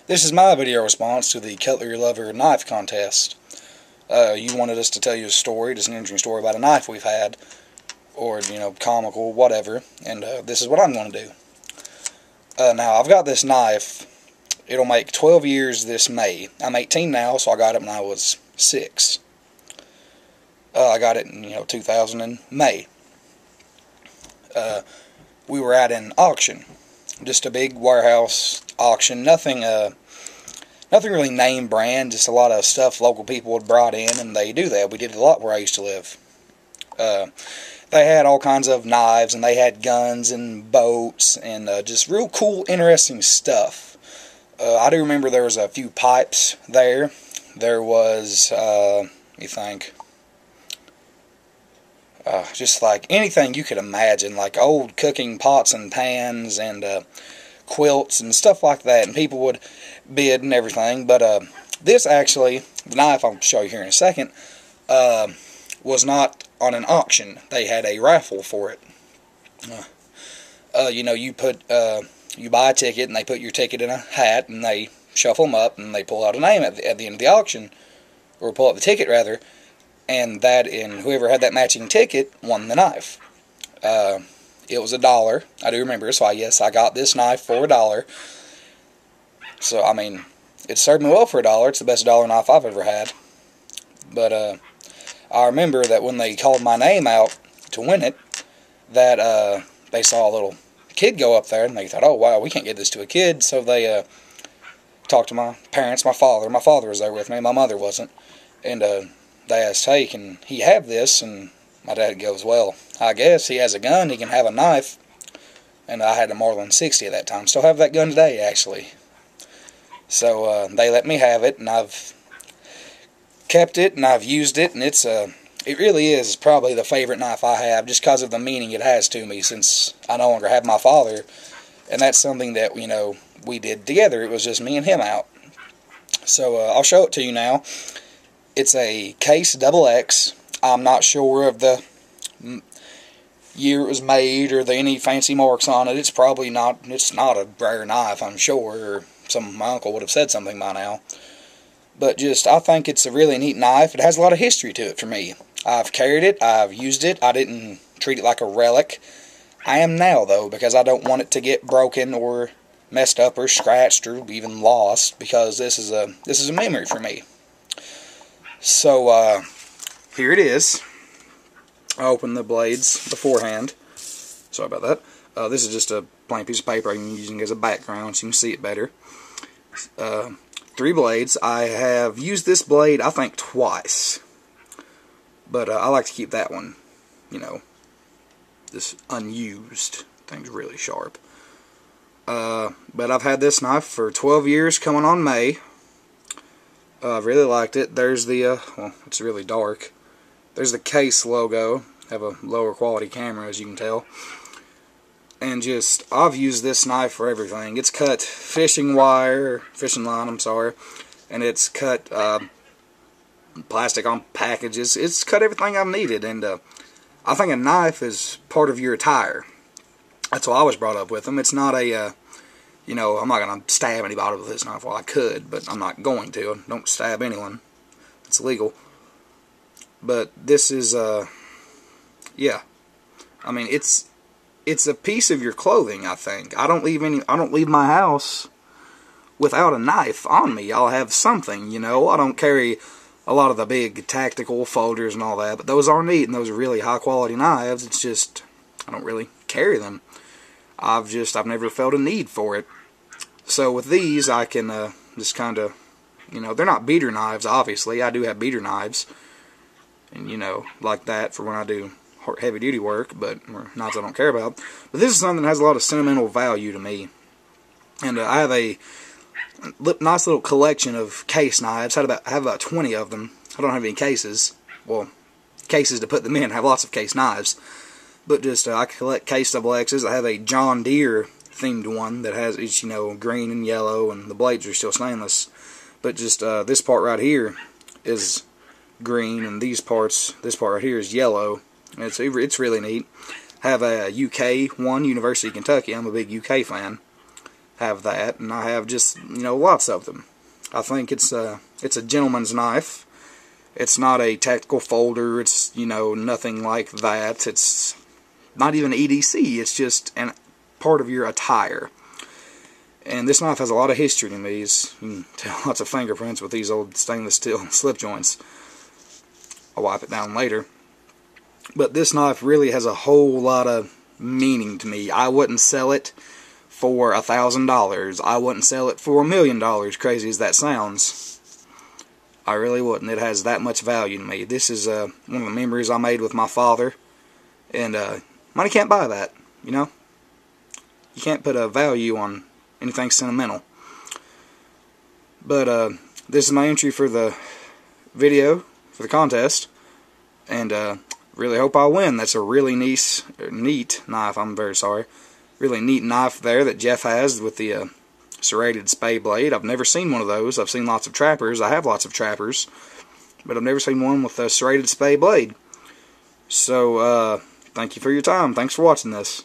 This is my video response to the Cutlerylver knife contest. You wanted us to tell you a story, just an interesting story about a knife we've had, or, comical, whatever, and this is what I'm going to do. Now, I've got this knife. It'll make 12 years this May. I'm 18 now, so I got it when I was 6. I got it in, 2000 in May. We were at an auction. Just a big warehouse auction. Nothing really name brand, just a lot of stuff local people had brought in, and they do that. We did it a lot where I used to live. They had all kinds of knives, and they had guns and boats, and just real cool, interesting stuff. I do remember there was a few pipes there. There was, just like anything you could imagine, like old cooking pots and pans and quilts and stuff like that, and people would bid and everything. But this actually, the knife I'll show you here in a second, was not on an auction. They had a raffle for it. You buy a ticket, and they put your ticket in a hat, and they shuffle them up, and they pull out a name at the end of the auction, or pull out the ticket rather. And whoever had that matching ticket won the knife. It was $1. I do remember, so I got this knife for $1. So, it served me well for $1. It's the best dollar knife I've ever had. But, I remember that when they called my name out to win it, that, they saw a little kid go up there, and they thought, oh, wow, we can't get this to a kid. So they, talked to my parents, my father. My father was there with me, my mother wasn't. And, they asked, hey, can he have this? And my dad goes, well, I guess he has a gun, he can have a knife. And I had a Marlin 60 at that time. Still have that gun today, actually. So they let me have it, and I've kept it, and I've used it, and it really is probably the favorite knife I have, just because of the meaning it has to me, since I no longer have my father. And that's something that, we did together. It was just me and him out. So I'll show it to you now. It's a Case XX. I'm not sure of the year it was made or any fancy marks on it. It's not a rare knife, I'm sure, or my uncle would have said something by now. But I think it's a really neat knife. It has a lot of history to it for me. I've carried it, I've used it, I didn't treat it like a relic. I am now, though, because I don't want it to get broken or messed up or scratched or even lost, because this is a memory for me. So, here it is. I opened the blades beforehand. Sorry about that. This is just a plain piece of paper I'm using as a background so you can see it better. 3 blades. I have used this blade, I think, twice. But I like to keep that one, this unused. Thing's really sharp. But I've had this knife for 12 years coming on May. I really liked it. There's the, well, it's really dark. There's the Case logo. I have a lower quality camera, as you can tell. And I've used this knife for everything. It's cut fishing line, and it's cut plastic on packages. It's cut everything I've needed, and I think a knife is part of your attire. That's why I was brought up with them. It's not a, I'm not going to stab anybody with this knife. Well, I could, but I'm not going to. Don't stab anyone. It's illegal. But this is, yeah. It's a piece of your clothing, I think. I don't leave my house without a knife on me. I'll have something, I don't carry a lot of the big tactical folders and all that, but those are neat, and those are really high quality knives. It's just, I don't really carry them. I've never felt a need for it. So with these, I can just kind of, they're not beater knives, obviously. I do have beater knives, and, like that for when I do heavy duty work, but knives I don't care about. But this is something that has a lot of sentimental value to me. And I have a nice little collection of Case knives. I have about 20 of them. I don't have any cases. Well, cases to put them in. I have lots of Case knives. But I collect Case XXs. I have a John Deere themed one that has, it's, green and yellow, and the blades are still stainless. But this part right here is green, and this part right here is yellow. And it's really neat. I have a UK one, University of Kentucky. I'm a big UK fan. have that, and I have just, you know, lots of them. I think it's a gentleman's knife. It's not a tactical folder. It's, you know, nothing like that. It's not even EDC. It's just a part of your attire. And this knife has a lot of history to me. You can tell lots of fingerprints with these old stainless steel slip joints. I'll wipe it down later. But this knife really has a whole lot of meaning to me. I wouldn't sell it for $1,000. I wouldn't sell it for $1 million, crazy as that sounds. I really wouldn't. It has that much value to me. This is one of the memories I made with my father. And money can't buy that, you know? You can't put a value on anything sentimental. But this is my entry for the video, for the contest. And really hope I win. That's a really neat knife. I'm very sorry. Really neat knife there that Jeff has with the serrated spay blade. I've never seen one of those. I've seen lots of trappers. I have lots of trappers, but I've never seen one with a serrated spay blade. So, thank you for your time. Thanks for watching this.